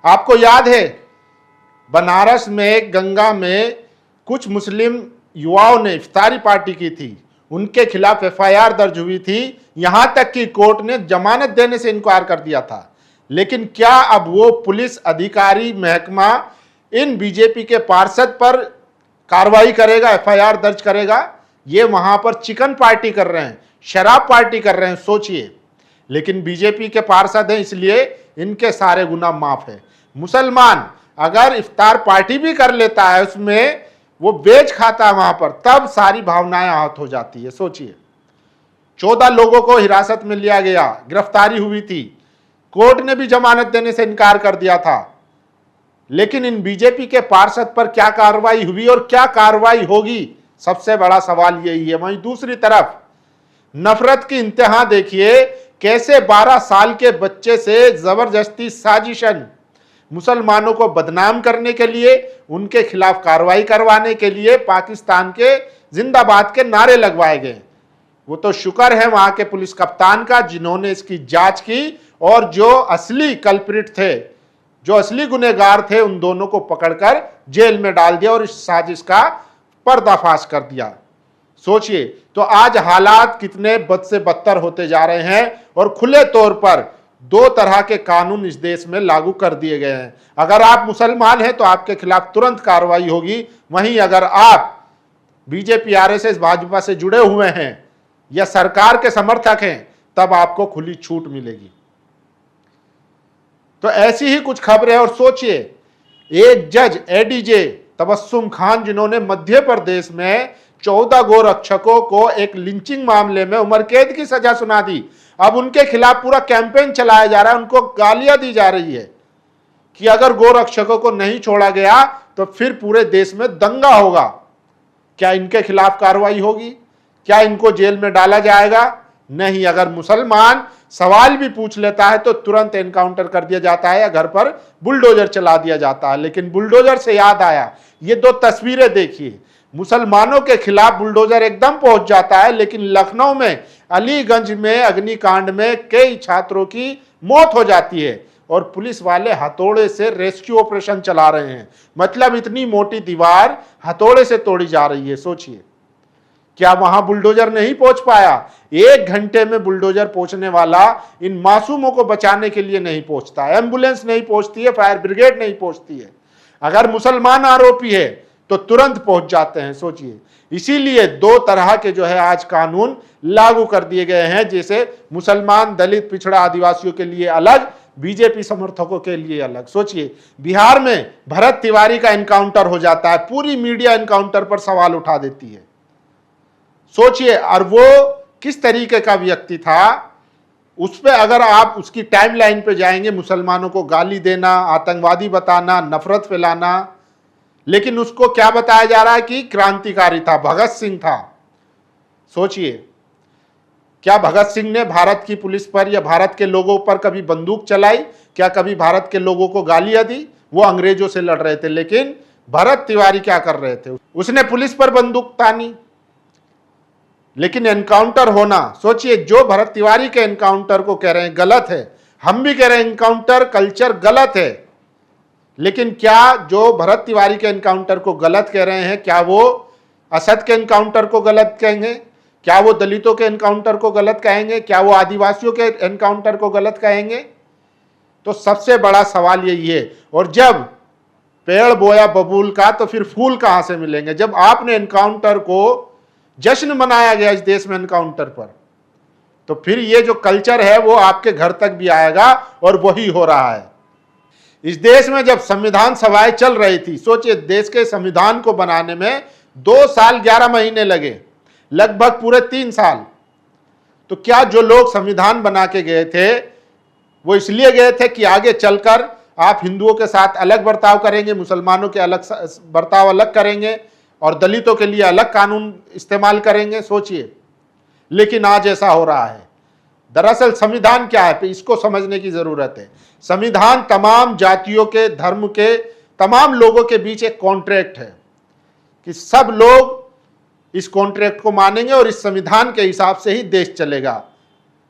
आपको याद है बनारस में गंगा में कुछ मुस्लिम युवाओं ने इफ्तारी पार्टी की थी, उनके खिलाफ एफआईआर दर्ज हुई थी, यहां तक कि कोर्ट ने जमानत देने से इनकार कर दिया था। लेकिन क्या अब वो पुलिस अधिकारी महकमा इन बीजेपी के पार्षद पर कार्रवाई करेगा, एफआईआर दर्ज करेगा? ये वहां पर चिकन पार्टी कर रहे हैं, शराब पार्टी कर रहे हैं, सोचिए। लेकिन बीजेपी के पार्षद हैं इसलिए इनके सारे गुनाह माफ है। मुसलमान अगर इफ्तार पार्टी भी कर लेता है, उसमें वो बेच खाता है वहां पर, तब सारी भावनाएं आहत हो जाती है। सोचिए, 14 लोगों को हिरासत में लिया गया, गिरफ्तारी हुई थी, कोर्ट ने भी जमानत देने से इनकार कर दिया था। लेकिन इन बीजेपी के पार्षद पर क्या कार्रवाई हुई और क्या कार्रवाई होगी, सबसे बड़ा सवाल यही है। वहीं दूसरी तरफ नफरत की इंतहा देखिए, कैसे 12 साल के बच्चे से जबरदस्ती साजिशन, मुसलमानों को बदनाम करने के लिए, उनके खिलाफ कार्रवाई करवाने के लिए पाकिस्तान के जिंदाबाद के नारे लगवाए गए। वो तो शुक्र है वहां के पुलिस कप्तान का जिन्होंने इसकी जांच की और जो असली कल्प्रिट थे, जो असली गुनहगार थे, उन दोनों को पकड़कर जेल में डाल दिया और इस साजिश का पर्दाफाश कर दिया। सोचिए, तो आज हालात कितने बद से बदतर होते जा रहे हैं और खुले तौर पर 2 तरह के कानून इस देश में लागू कर दिए गए हैं। अगर आप मुसलमान हैं तो आपके खिलाफ तुरंत कार्रवाई होगी, वहीं अगर आप बीजेपी, आरएसएस, भाजपा से जुड़े हुए हैं या सरकार के समर्थक हैं, तब आपको खुली छूट मिलेगी। तो ऐसी ही कुछ खबरें। और सोचिए, एक जज एडीजे तबस्सुम खान, जिन्होंने मध्य प्रदेश में 14 गोरक्षकों को एक लिंचिंग मामले में उम्र कैद की सजा सुना दी, अब उनके खिलाफ पूरा कैंपेन चलाया जा रहा है, उनको गालियां दी जा रही है कि अगर गोरक्षकों को नहीं छोड़ा गया तो फिर पूरे देश में दंगा होगा। क्या इनके खिलाफ कार्रवाई होगी? क्या इनको जेल में डाला जाएगा? नहीं। अगर मुसलमान सवाल भी पूछ लेता है तो तुरंत एनकाउंटर कर दिया जाता है या घर पर बुलडोजर चला दिया जाता है। लेकिन बुलडोजर से याद आया, ये 2 तस्वीरें देखिए, मुसलमानों के खिलाफ बुलडोजर एकदम पहुंच जाता है, लेकिन लखनऊ में अलीगंज में अग्निकांड में कई छात्रों की मौत हो जाती है और पुलिस वाले हथौड़े से रेस्क्यू ऑपरेशन चला रहे हैं। मतलब इतनी मोटी दीवार हथौड़े से तोड़ी जा रही है। सोचिए, क्या वहां बुलडोजर नहीं पहुंच पाया? 1 घंटे में बुलडोजर पहुंचने वाला इन मासूमों को बचाने के लिए नहीं पहुंचता, एम्बुलेंस नहीं पहुंचती है, फायर ब्रिगेड नहीं पहुंचती है। अगर मुसलमान आरोपी है तो तुरंत पहुंच जाते हैं। सोचिए, इसीलिए 2 तरह के जो है आज कानून लागू कर दिए गए हैं, जैसे मुसलमान, दलित, पिछड़ा, आदिवासियों के लिए अलग, बीजेपी समर्थकों के लिए अलग। सोचिए, बिहार में भरत तिवारी का एनकाउंटर हो जाता है, पूरी मीडिया एनकाउंटर पर सवाल उठा देती है। सोचिए, और वो किस तरीके का व्यक्ति था, उस पर अगर आप उसकी टाइमलाइन पे जाएंगे, मुसलमानों को गाली देना, आतंकवादी बताना, नफरत फैलाना, लेकिन उसको क्या बताया जा रहा है कि क्रांतिकारी था, भगत सिंह था। सोचिए, क्या भगत सिंह ने भारत की पुलिस पर या भारत के लोगों पर कभी बंदूक चलाई? क्या कभी भारत के लोगों को गालियां दी? वो अंग्रेजों से लड़ रहे थे। लेकिन भरत तिवारी क्या कर रहे थे? उसने पुलिस पर बंदूक तानी, लेकिन एनकाउंटर होना, सोचिए, जो भरत तिवारी के एनकाउंटर को कह रहे हैं गलत है, हम भी कह रहे हैं एनकाउंटर कल्चर गलत है, लेकिन क्या जो भरत तिवारी के एनकाउंटर को गलत कह रहे हैं, क्या वो असद के एनकाउंटर को गलत कहेंगे? क्या वो दलितों के एनकाउंटर को गलत कहेंगे? क्या वो आदिवासियों के एनकाउंटर को गलत कहेंगे? तो सबसे बड़ा सवाल यही है। और जब पेड़ बोया बबूल का तो फिर फूल कहां से मिलेंगे? जब आपने एनकाउंटर को जश्न मनाया गया इस देश में एनकाउंटर पर, तो फिर ये जो कल्चर है वो आपके घर तक भी आएगा और वही हो रहा है। इस देश में जब संविधान सभाएं चल रही थी, सोचिए, देश के संविधान को बनाने में 2 साल 11 महीने लगे, लगभग पूरे 3 साल। तो क्या जो लोग संविधान बना के गए थे वो इसलिए गए थे कि आगे चलकर आप हिंदुओं के साथ अलग बर्ताव करेंगे, मुसलमानों के अलग बर्ताव अलग करेंगे और दलितों के लिए अलग कानून इस्तेमाल करेंगे? सोचिए, लेकिन आज ऐसा हो रहा है। दरअसल संविधान क्या है, इसको समझने की जरूरत है। संविधान तमाम जातियों के, धर्म के, तमाम लोगों के बीच एक कॉन्ट्रैक्ट है कि सब लोग इस कॉन्ट्रैक्ट को मानेंगे और इस संविधान के हिसाब से ही देश चलेगा।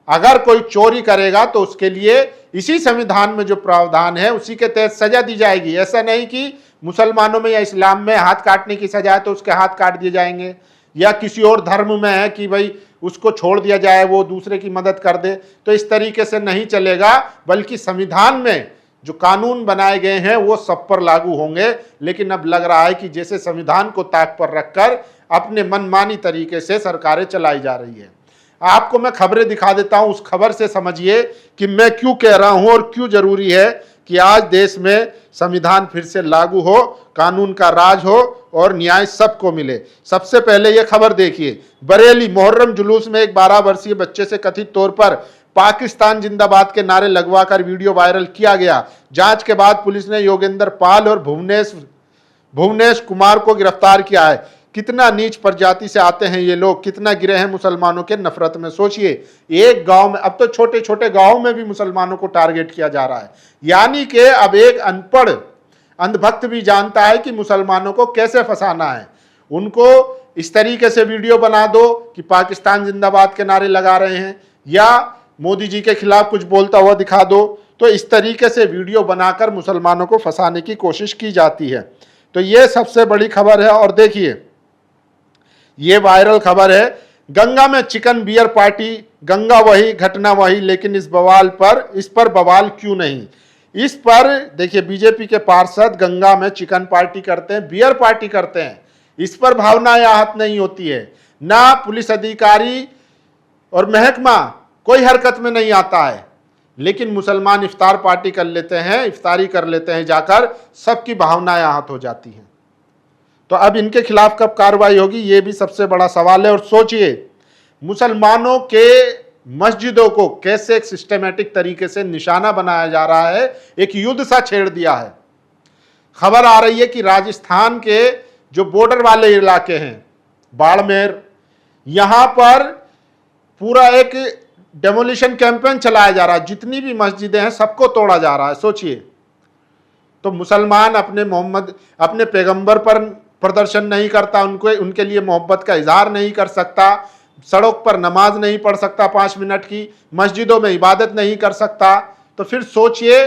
अगर कोई चोरी करेगा तो उसके लिए इसी संविधान में जो प्रावधान है उसी के तहत सजा दी जाएगी। ऐसा नहीं कि मुसलमानों में या इस्लाम में हाथ काटने की सजा है तो उसके हाथ काट दिए जाएंगे, या किसी और धर्म में है कि भाई उसको छोड़ दिया जाए, वो दूसरे की मदद कर दे, तो इस तरीके से नहीं चलेगा। बल्कि संविधान में जो कानून बनाए गए हैं वो सब पर लागू होंगे। लेकिन अब लग रहा है कि जैसे संविधान को ताक पर रखकर अपने मनमानी तरीके से सरकारें चलाई जा रही है। आपको मैं खबरें दिखा देता हूं, उस खबर से समझिए कि मैं क्यों कह रहा हूं और क्यों जरूरी है कि आज देश में संविधान फिर से लागू हो, कानून का राज हो और न्याय सबको मिले। सबसे पहले यह खबर देखिए, बरेली मोहर्रम जुलूस में एक 12 वर्षीय बच्चे से कथित तौर पर पाकिस्तान जिंदाबाद के नारे लगवाकर वीडियो वायरल किया गया। जांच के बाद पुलिस ने योगेंद्र पाल और भुवनेश कुमार को गिरफ्तार किया है। कितना नीच प्रजाति से आते हैं ये लोग, कितना गिरे हैं मुसलमानों के नफरत में। सोचिए, एक गांव में, अब तो छोटे छोटे गांव में भी मुसलमानों को टारगेट किया जा रहा है। यानी कि अब एक अनपढ़ अंधभक्त भी जानता है कि मुसलमानों को कैसे फंसाना है। उनको इस तरीके से वीडियो बना दो कि पाकिस्तान जिंदाबाद के नारे लगा रहे हैं या मोदी जी के खिलाफ कुछ बोलता हुआ दिखा दो, तो इस तरीके से वीडियो बनाकर मुसलमानों को फंसाने की कोशिश की जाती है। तो ये सबसे बड़ी खबर है। और देखिए, ये वायरल खबर है, गंगा में चिकन बियर पार्टी, गंगा वही घटना वही, लेकिन इस पर बवाल क्यों नहीं। इस पर देखिए, बीजेपी के पार्षद गंगा में चिकन पार्टी करते हैं, बियर पार्टी करते हैं, इस पर भावनाएं आहत नहीं होती है। ना पुलिस अधिकारी और महकमा कोई हरकत में नहीं आता है, लेकिन मुसलमान इफ्तार पार्टी कर लेते हैं, इफ्तारी कर लेते हैं जाकर, सबकी भावनाएं आहत हो जाती हैं। तो अब इनके खिलाफ कब कार्रवाई होगी, ये भी सबसे बड़ा सवाल है। और सोचिए, मुसलमानों के मस्जिदों को कैसे एक सिस्टमेटिक तरीके से निशाना बनाया जा रहा है, एक युद्ध सा छेड़ दिया है। खबर आ रही है कि राजस्थान के जो बॉर्डर वाले इलाके हैं, बाड़मेर, यहां पर पूरा एक डेमोलिशन कैंपेन चलाया जा रहा है। जितनी भी मस्जिदें हैं सबको तोड़ा जा रहा है। सोचिए, तो मुसलमान अपने पैगंबर पर प्रदर्शन नहीं करता, उनके लिए मोहब्बत का इजहार नहीं कर सकता, सड़क पर नमाज नहीं पढ़ सकता 5 मिनट की, मस्जिदों में इबादत नहीं कर सकता, तो फिर सोचिए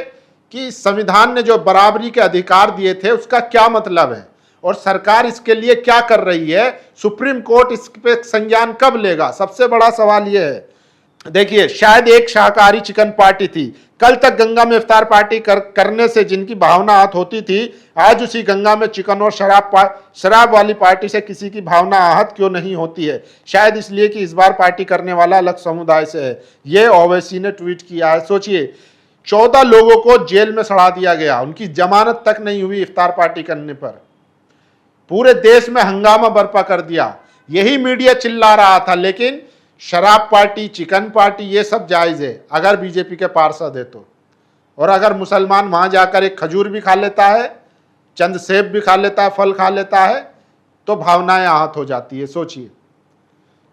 कि संविधान ने जो बराबरी के अधिकार दिए थे उसका क्या मतलब है और सरकार इसके लिए क्या कर रही है। सुप्रीम कोर्ट इस पे संज्ञान कब लेगा, सबसे बड़ा सवाल यह है। देखिए, शायद एक शाकाहारी चिकन पार्टी थी, कल तक गंगा में इफ्तार पार्टी करने से जिनकी भावना आहत होती थी, आज उसी गंगा में चिकन और शराब वाली पार्टी से किसी की भावना आहत क्यों नहीं होती है। शायद इसलिए कि इस बार पार्टी करने वाला अलग समुदाय से है। ये ओवैसी ने ट्वीट किया है। सोचिए, 14 लोगों को जेल में सड़ा दिया गया, उनकी जमानत तक नहीं हुई इफ्तार पार्टी करने पर। पूरे देश में हंगामा बर्पा कर दिया। यही मीडिया चिल्ला रहा था, लेकिन शराब पार्टी, चिकन पार्टी, ये सब जायज है अगर बीजेपी के पार्षद है तो। और अगर मुसलमान वहां जाकर एक खजूर भी खा लेता है, चंद सेब भी खा लेता है, फल खा लेता है, तो भावनाएं आहत हो जाती है। सोचिए,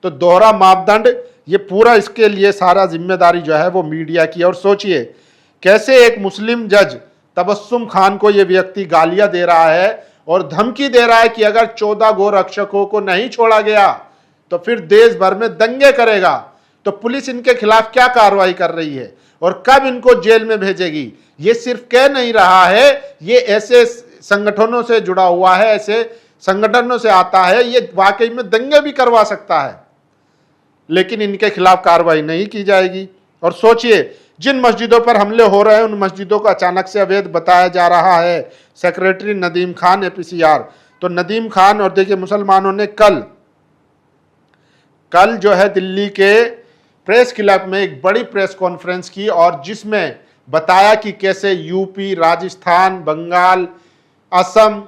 तो दोहरा मापदंड, ये पूरा इसके लिए सारा जिम्मेदारी जो है वो मीडिया की है। और सोचिए, कैसे एक मुस्लिम जज तबस्सुम खान को ये व्यक्ति गालियां दे रहा है और धमकी दे रहा है कि अगर 14 गोरक्षकों को नहीं छोड़ा गया तो फिर देश भर में दंगे करेगा। तो पुलिस इनके खिलाफ क्या कार्रवाई कर रही है और कब इनको जेल में भेजेगी। ये सिर्फ कह नहीं रहा है, ये ऐसे संगठनों से जुड़ा हुआ है, ऐसे संगठनों से आता है, ये वाकई में दंगे भी करवा सकता है, लेकिन इनके खिलाफ कार्रवाई नहीं की जाएगी। और सोचिए, जिन मस्जिदों पर हमले हो रहे हैं उन मस्जिदों को अचानक से अवैध बताया जा रहा है। सेक्रेटरी नदीम खान, APCR, तो नदीम खान, और देखिए मुसलमानों ने कल जो है दिल्ली के प्रेस क्लब में एक बड़ी प्रेस कॉन्फ्रेंस की और जिसमें बताया कि कैसे यूपी, राजस्थान, बंगाल, असम,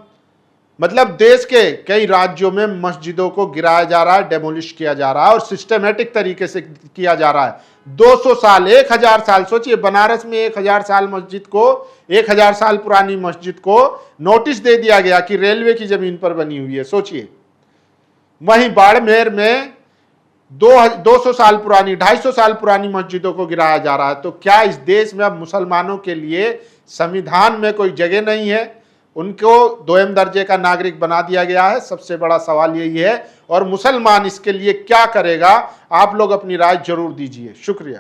मतलब देश के कई राज्यों में मस्जिदों को गिराया जा रहा है, डेमोलिश किया जा रहा है और सिस्टमेटिक तरीके से किया जा रहा है। 200 साल, 1000 साल, सोचिए बनारस में 1000 साल मस्जिद को, 1000 साल पुरानी मस्जिद को नोटिस दे दिया गया कि रेलवे की जमीन पर बनी हुई है। सोचिए, वहीं बाड़मेर में 200 साल पुरानी, 250 साल पुरानी मस्जिदों को गिराया जा रहा है। तो क्या इस देश में अब मुसलमानों के लिए संविधान में कोई जगह नहीं है? उनको दोयम दर्जे का नागरिक बना दिया गया है। सबसे बड़ा सवाल यही है, और मुसलमान इसके लिए क्या करेगा? आप लोग अपनी राय जरूर दीजिए। शुक्रिया।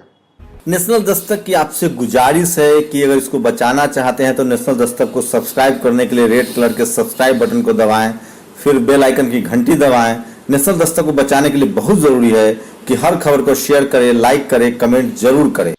नेशनल दस्तक की आपसे गुजारिश है कि अगर इसको बचाना चाहते हैं तो नेशनल दस्तक को सब्सक्राइब करने के लिए रेड कलर के सब्सक्राइब बटन को दबाएं, फिर बेल आइकन की घंटी दबाएं। नेशनल दस्तक को बचाने के लिए बहुत जरूरी है कि हर खबर को शेयर करें, लाइक करें, कमेंट जरूर करें।